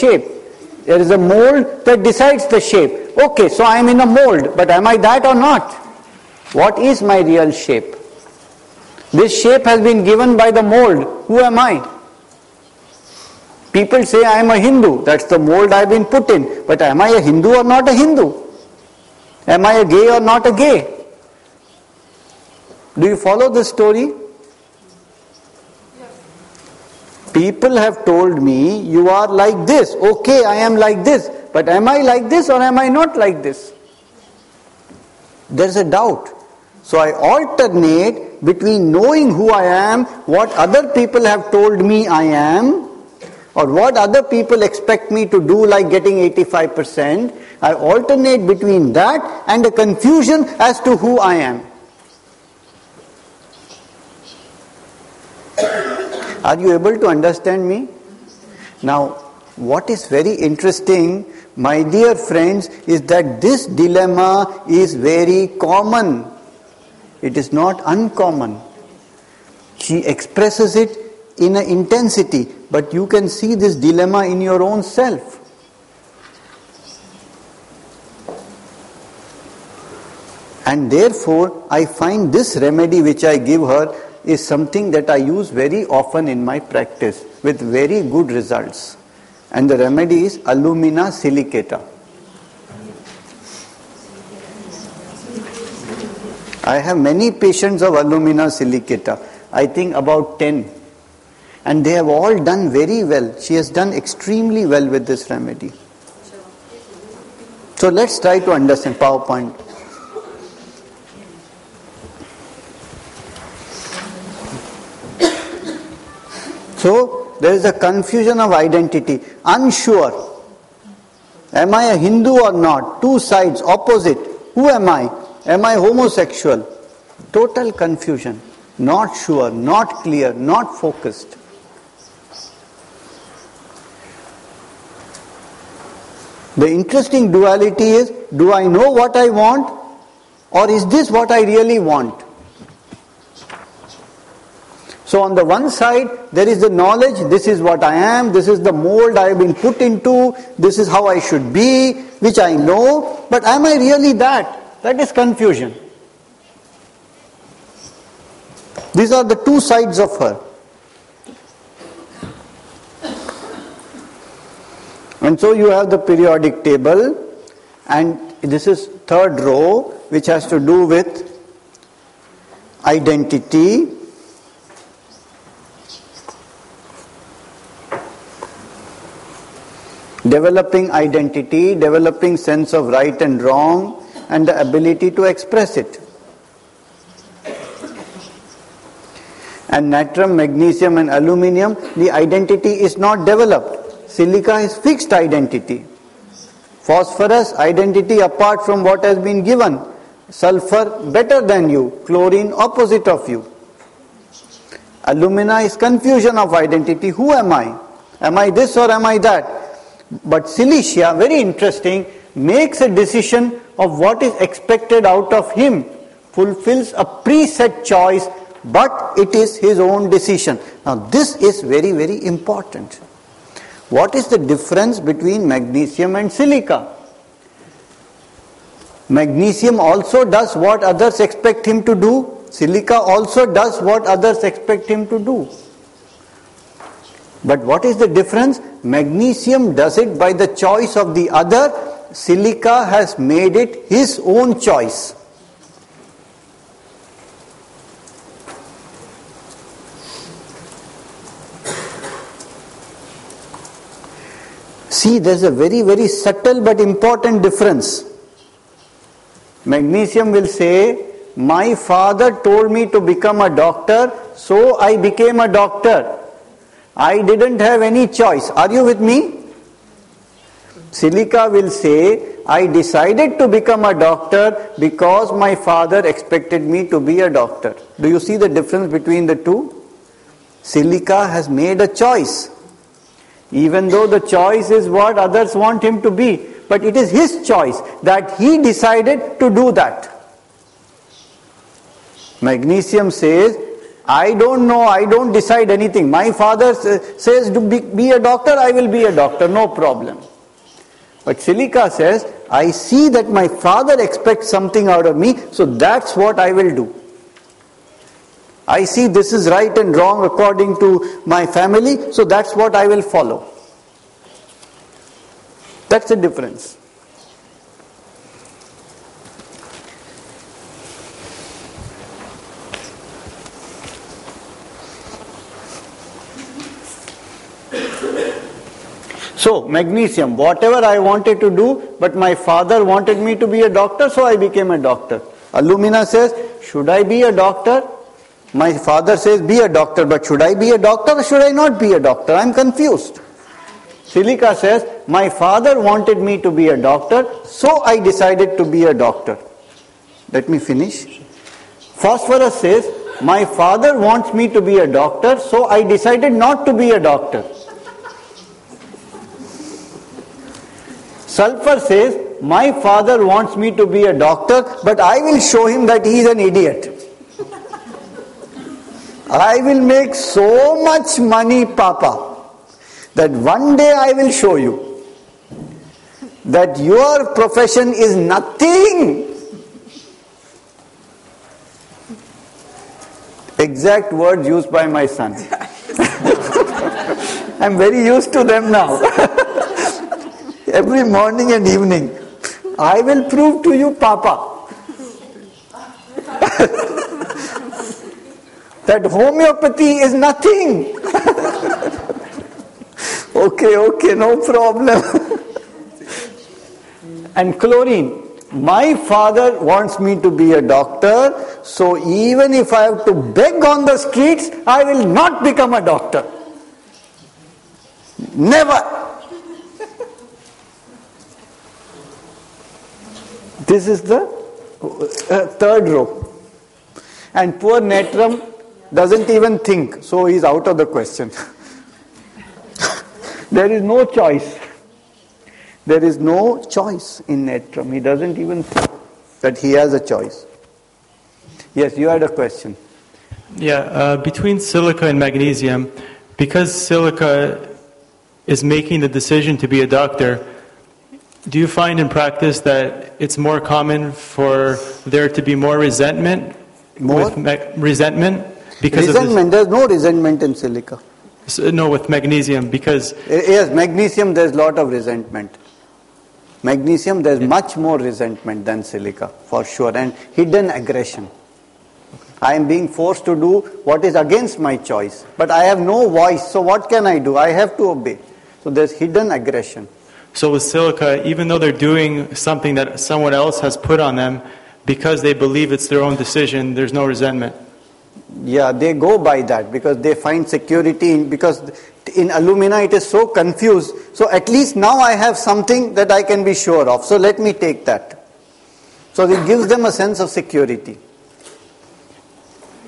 shape. There is a mold that decides the shape. Okay, so I am in a mold, but am I that or not? What is my real shape? This shape has been given by the mold. Who am I? People say I am a Hindu. That's the mold I have been put in. But am I a Hindu or not a Hindu? Am I a gay or not a gay? Do you follow the story? People have told me, you are like this. Okay, I am like this. But am I like this or am I not like this? There is a doubt. So I alternate between knowing who I am, what other people have told me I am, or what other people expect me to do, like getting 85%. I alternate between that and a confusion as to who I am. Are you able to understand me? Now, what is very interesting, my dear friends, is that this dilemma is very common. It is not uncommon. She expresses it in an intensity, but you can see this dilemma in your own self. And therefore, I find this remedy which I give her is something that I use very often in my practice with very good results. And the remedy is alumina silicata. I have many patients of alumina silicata. I think about 10. And they have all done very well. She has done extremely well with this remedy. So let's try to understand PowerPoint. So there is a confusion of identity. Unsure. Am I a Hindu or not? Two sides, opposite. Who am I? Am I homosexual? Total confusion. Not sure, not clear, not focused. The interesting duality is, do I know what I want, or is this what I really want? So on the one side, there is the knowledge, this is what I am, this is the mold I have been put into, this is how I should be, which I know, but am I really that? That is confusion. These are the two sides of her. And so you have the periodic table, and this is third row, which has to do with identity, developing identity, developing sense of right and wrong, and the ability to express it. And natrium, magnesium and aluminium, the identity is not developed. Silica is fixed identity. Phosphorus, identity apart from what has been given. Sulfur, better than you. Chlorine, opposite of you. Alumina is confusion of identity. Who am I? Am I this or am I that? But Silicia, very interesting, makes a decision of what is expected out of him. Fulfills a preset choice, but it is his own decision. Now this is very, very important. What is the difference between magnesium and silica? Magnesium also does what others expect him to do. Silica also does what others expect him to do. But what is the difference? Magnesium does it by the choice of the other. Silica has made it his own choice. See, there's a very, very subtle but important difference. Magnesium will say, my father told me to become a doctor, so I became a doctor. I didn't have any choice. Are you with me? Silica will say, I decided to become a doctor because my father expected me to be a doctor. Do you see the difference between the two? Silica has made a choice. Even though the choice is what others want him to be, but it is his choice that he decided to do that. Magnesium says, I don't know, I don't decide anything. My father says to be a doctor, I will be a doctor, no problem. But Silika says, I see that my father expects something out of me, so that's what I will do. I see this is right and wrong according to my family, so that's what I will follow. That's the difference. So, magnesium, whatever I wanted to do, but my father wanted me to be a doctor, so I became a doctor. Alumina says, should I be a doctor? My father says, be a doctor, but should I be a doctor or should I not be a doctor? I am confused. Silika says, my father wanted me to be a doctor, so I decided to be a doctor. Let me finish. Phosphorus says, my father wants me to be a doctor, so I decided not to be a doctor. Sulfur says, my father wants me to be a doctor, but I will show him that he is an idiot. I will make so much money, Papa, that one day I will show you that your profession is nothing. Exact words used by my son. I am very used to them now. Every morning and evening, I will prove to you, Papa, that homeopathy is nothing. Okay, no problem. And chlorine, my father wants me to be a doctor, so even if I have to beg on the streets, I will not become a doctor. Never. This is the third row. And poor Netram doesn't even think, so he is out of the question. There is no choice. There is no choice in Netram. He doesn't even think that he has a choice. Yes, you had a question. Yeah, between silica and magnesium, because silica is making the decision to be a doctor, do you find in practice that it's more common for there to be more resentment? More? Resentment? Because resentment, there's no resentment in silica. No, with magnesium, because... Yes, magnesium, there's a lot of resentment. Magnesium, there's much more resentment than silica, for sure, and hidden aggression. I am being forced to do what is against my choice, but I have no voice, so what can I do? I have to obey. So there's hidden aggression. So with silica, even though they're doing something that someone else has put on them, because they believe it's their own decision, there's no resentment. Yeah, they go by that because they find security because in alumina it is so confused. So at least now I have something that I can be sure of. So let me take that. So it gives them a sense of security.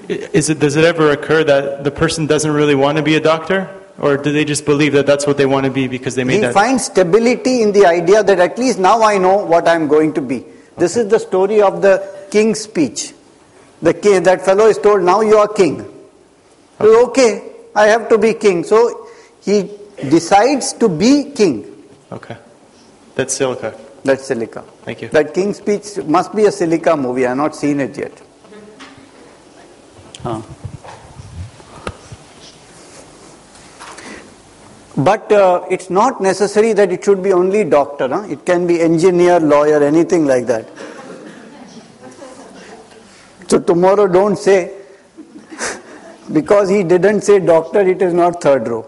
Does it ever occur that the person doesn't really want to be a doctor? Or do they just believe that that's what they want to be because they made that? He finds stability in the idea that at least now I know what I'm going to be. Okay. This is the story of the king's speech. The king, that fellow is told, now you are king. Okay, I have to be king. So he decides to be king. Okay. That's silica. That's silica. Thank you. That king's speech must be a silica movie. I have not seen it yet. But it's not necessary that it should be only doctor. Huh? It can be engineer, lawyer, anything like that. So tomorrow don't say, because he didn't say doctor, it is not third row.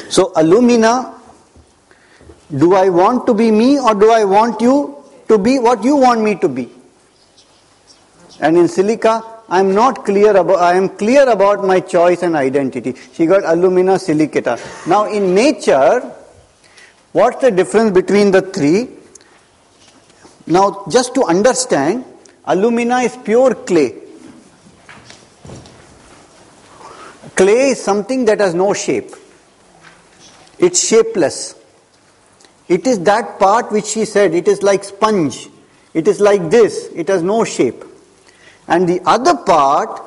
So alumina, do I want to be me or do I want you to be what you want me to be? And in silica, I am clear about my choice and identity. She got alumina silicata. Now in nature, what's the difference between the three? Now just to understand, alumina is pure clay. Clay is something that has no shape. It's shapeless. It is that part which she said, it is like sponge. It is like this, it has no shape. And the other part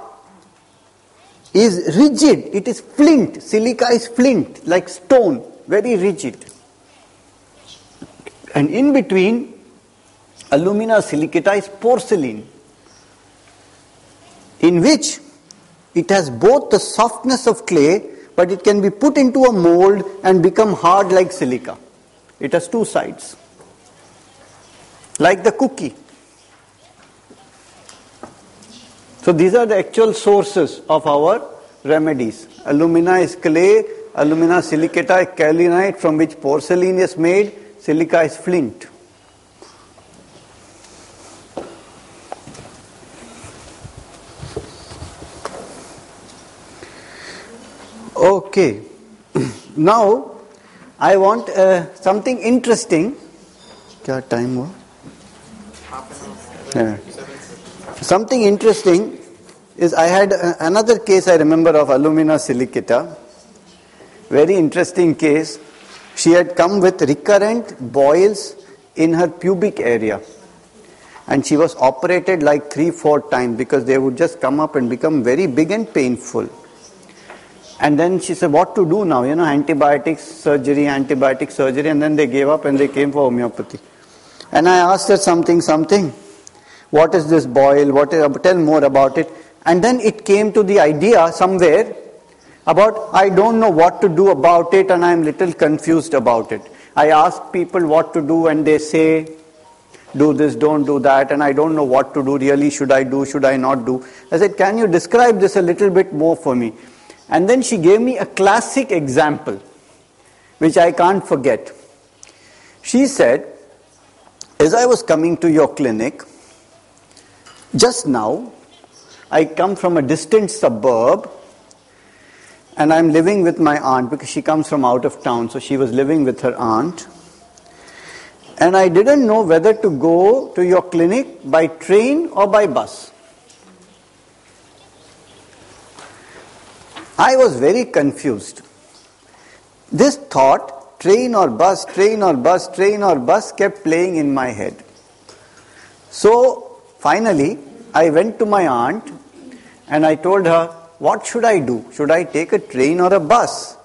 is rigid, it is flint. Silica is flint, like stone, very rigid. And in between, alumina silicata is porcelain, in which it has both the softness of clay, but it can be put into a mold and become hard like silica. It has two sides, like the cookie. So these are the actual sources of our remedies. Alumina is clay, alumina silicata is kaolinite, from which porcelain is made, silica is flint. Okay, now I want something interesting. What time was? Yeah. Something interesting is I had another case I remember of alumina silicata. Very interesting case. She had come with recurrent boils in her pubic area. And she was operated like 3-4 times because they would just come up and become very big and painful. And then she said, what to do now? Antibiotic surgery, and then they gave up and they came for homeopathy. And I asked her something. What is this boil? Tell more about it. And then it came to the idea somewhere about, I don't know what to do about it and I'm little confused about it. I ask people what to do and they say, do this, don't do that, and I don't know what to do really. Should I do, should I not do? I said, can you describe this a little bit more for me? And then she gave me a classic example, which I can't forget. She said, as I was coming to your clinic, just now, I come from a distant suburb, and I'm living with my aunt, because she comes from out of town, so she was living with her aunt. And I didn't know whether to go to your clinic by train or by bus. I was very confused. This thought, train or bus, kept playing in my head. So, finally, I went to my aunt and I told her, what should I do? Should I take a train or a bus?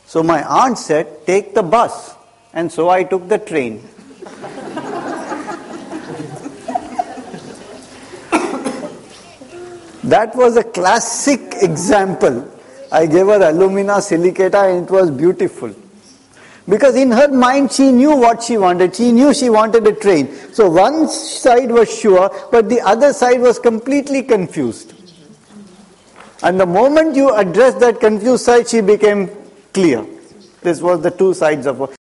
So my aunt said, take the bus. And so I took the train. That was a classic example. I gave her alumina silicata and it was beautiful. Because in her mind she knew what she wanted. She knew she wanted a train. So one side was sure, but the other side was completely confused. And the moment you addressed that confused side, she became clear. This was the two sides of her.